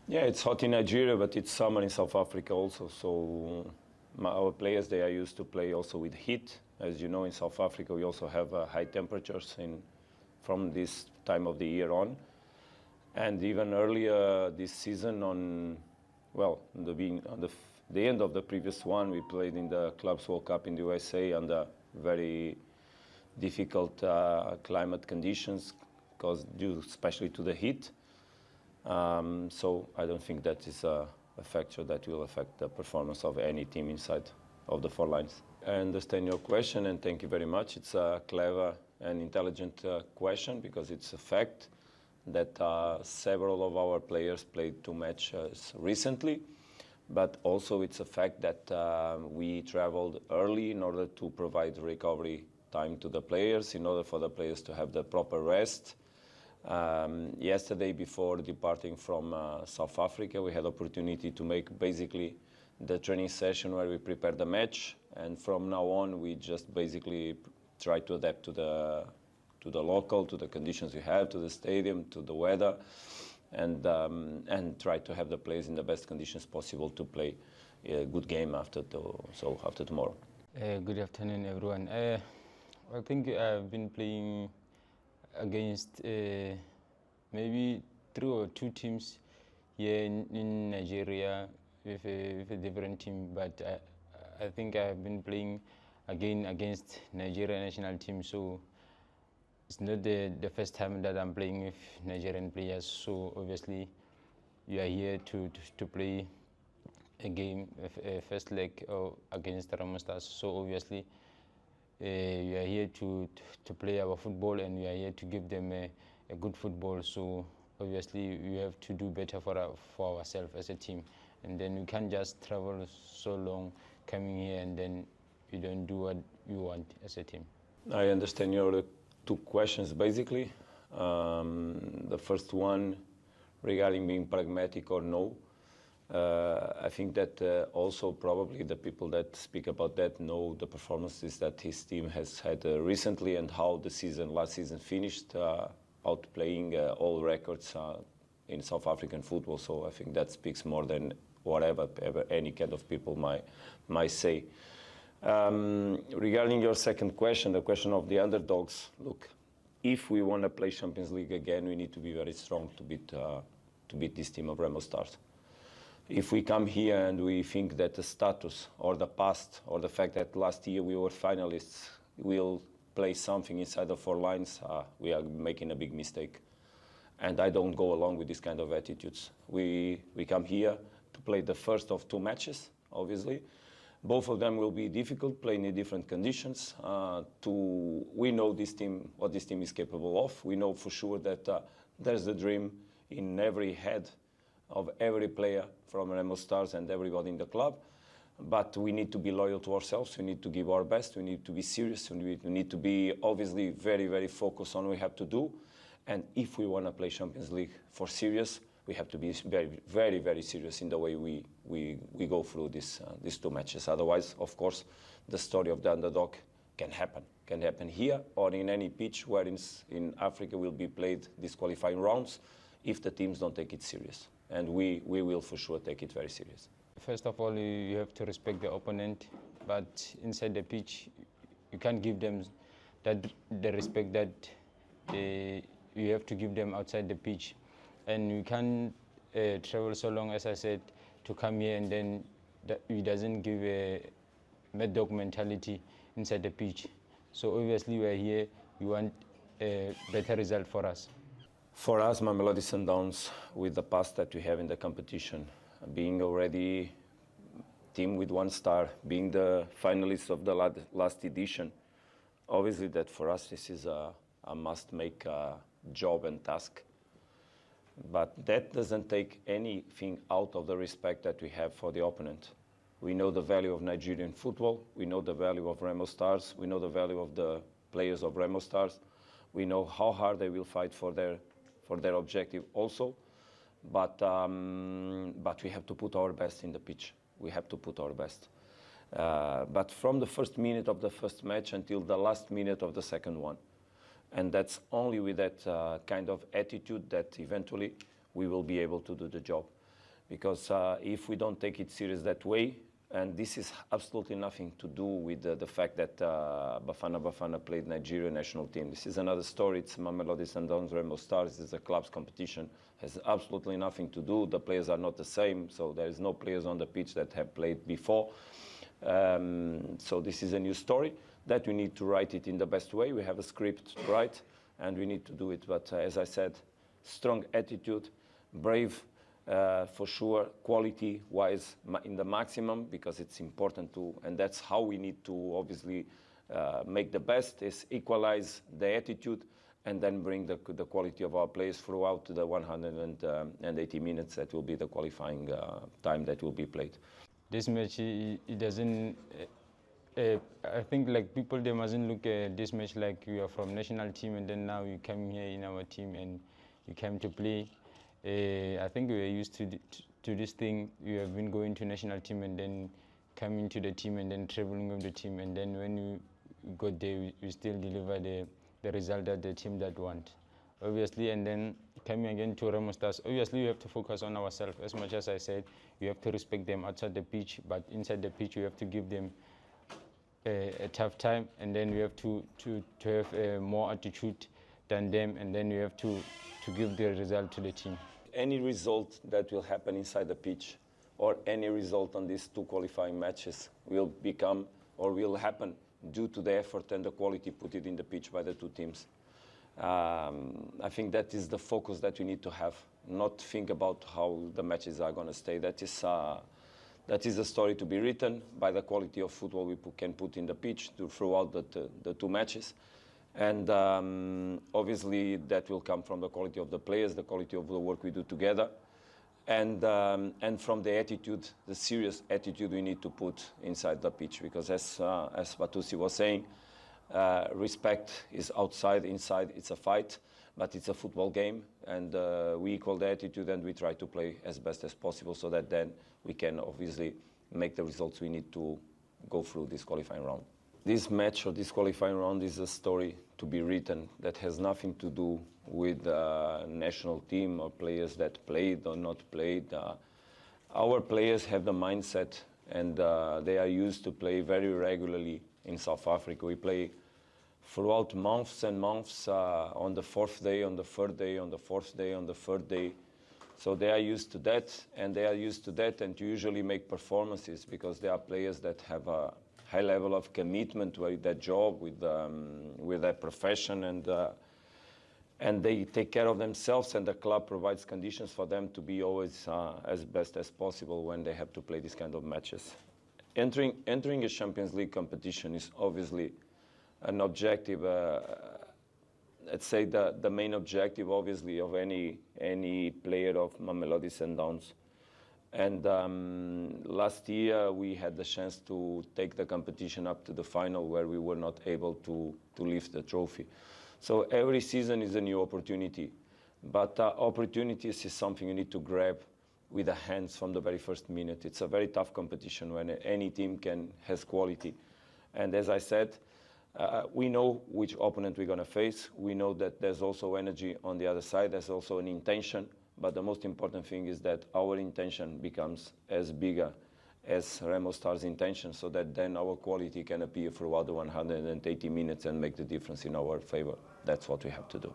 Yeah, it's hot in Nigeria, but it's summer in South Africa also. So our players, they are used to play also with heat. As you know, in South Africa, we also have high temperatures from this time of the year on. And even earlier this season the end of the previous one, we played in the Clubs World Cup in the USA under very difficult climate conditions, due especially to the heat. So I don't think that is a factor that will affect the performance of any team inside of the four lines. I understand your question and thank you very much. It's a clever and intelligent question because it's a fact that several of our players played 2 matches recently, but also it's a fact that we traveled early in order to provide recovery time to the players, in order for the players to have the proper rest. Yesterday, before departing from South Africa, we had opportunity to make basically the training session where we prepare the match, and from now on we just basically try to adapt to the local, to the conditions we have, to the stadium, to the weather, and try to have the players in the best conditions possible to play a good game after tomorrow. Good afternoon, everyone. I think I've been playing against maybe 3 or 2 teams here in Nigeria with a different team, but I think I've been playing again against Nigerian national team, so it's not the first time that I'm playing with Nigerian players. So obviously you are here to play a game, a first leg against Remo Stars. So obviously we are here to play our football, and we are here to give them a good football. So obviously we have to do better for ourselves as a team, and then we can't just travel so long coming here and then we don't do what we want as a team. I understand your 2 questions basically. The first one regarding being pragmatic or no. I think that also probably the people that speak about that know the performances that his team has had recently and how the last season finished, outplaying all records in South African football. So I think that speaks more than whatever any kind of people might say. Regarding your second question, the question of the underdogs, look, if we want to play Champions League again, we need to be very strong to beat this team of Remo Stars. If we come here and we think that the status or the past or the fact that last year we were finalists will play something inside the 4 lines, we are making a big mistake. And I don't go along with this kind of attitudes. We come here to play the first of 2 matches, obviously. Both of them will be difficult, playing in different conditions. We know what this team is capable of. We know for sure that there's a dream in every head of every player from Remo Stars and everybody in the club. But we need to be loyal to ourselves. We need to give our best. We need to be serious. We need to be obviously very, very focused on what we have to do. And if we want to play Champions League for serious, we have to be very, very, very serious in the way we go through these 2 matches. Otherwise, of course, the story of the underdog can happen. Can happen here or in any pitch where in Africa will be played these qualifying rounds if the teams don't take it serious. And we will for sure take it very serious. First of all, you have to respect the opponent, but inside the pitch, you can't give them the respect that you have to give them outside the pitch. And you can't travel so long, as I said, to come here and then it doesn't give a mad dog mentality inside the pitch. So obviously we are here, we want a better result for us. For us, Mamelodi Sundowns, with the past that we have in the competition, being already team with 1 star, being the finalists of the last edition, obviously that for us this is a must-make job and task. But that doesn't take anything out of the respect that we have for the opponent. We know the value of Nigerian football. We know the value of Remo Stars. We know the value of the players of Remo Stars. We know how hard they will fight for their objective also. But we have to put our best in the pitch. We have to put our best. But from the first minute of the first match until the last minute of the second one. And that's only with that kind of attitude that eventually we will be able to do the job. because if we don't take it serious that way, and this is absolutely nothing to do with the fact that Bafana played Nigerian national team. This is another story. It's Mamelodi, Sundowns, Remo Stars. It's a club's competition. Has absolutely nothing to do. The players are not the same, so there is no players on the pitch that have played before. So this is a new story that we need to write it in the best way. We have a script, right? And we need to do it. But as I said, strong attitude, brave, for sure, quality-wise in the maximum, because it's important to, and that's how we need to obviously make the best, is equalize the attitude and then bring the quality of our players throughout the 180 minutes that will be the qualifying time that will be played. This match, it doesn't, I think like people, they mustn't look at this match like you are from national team and then now you come here in our team and you came to play. I think we are used to this thing. We have been going to national team and then coming to the team and then traveling with the team, and then when you got there, we still deliver the result that the team that want. Obviously, and then coming again to Remo Stars, obviously we have to focus on ourselves. As much as I said, we have to respect them outside the pitch, but inside the pitch we have to give them a tough time, and then we have to have more attitude than them, and then we have to give the result to the team. Any result that will happen inside the pitch or any result on these two qualifying matches will become or will happen due to the effort and the quality put it in the pitch by the two teams. I think that is the focus that we need to have, not think about how the matches are going to stay. That is a story to be written by the quality of football we can put in the pitch throughout the two matches. And obviously that will come from the quality of the players, the quality of the work we do together, and from the attitude, the serious attitude we need to put inside the pitch. Because as Bathusi was saying, respect is outside, inside it's a fight, but it's a football game, and we equal the attitude and we try to play as best as possible so that then we can obviously make the results we need to go through this qualifying round. This match or this qualifying round is a story to be written that has nothing to do with the national team or players that played or not played. Our players have the mindset, and they are used to play very regularly in South Africa. We play throughout months and months, on the fourth day, on the third day, on the fourth day, on the third day. So they are used to that, and they are used to that and to usually make performances, because they are players that have a high level of commitment with their job, with their profession, and they take care of themselves, and the club provides conditions for them to be always as best as possible when they have to play these kind of matches. Entering a Champions League competition is obviously an objective, let's say the main objective obviously of any player of Mamelodi Sundowns. And last year we had the chance to take the competition up to the final, where we were not able to lift the trophy. So every season is a new opportunity, but opportunities is something you need to grab with the hands from the very first minute. It's a very tough competition when any team has quality. And as I said, we know which opponent we're going to face. We know that there's also energy on the other side. There's also an intention. But the most important thing is that our intention becomes as bigger as Remo Stars' intention, so that then our quality can appear throughout the 180 minutes and make the difference in our favor. That's what we have to do.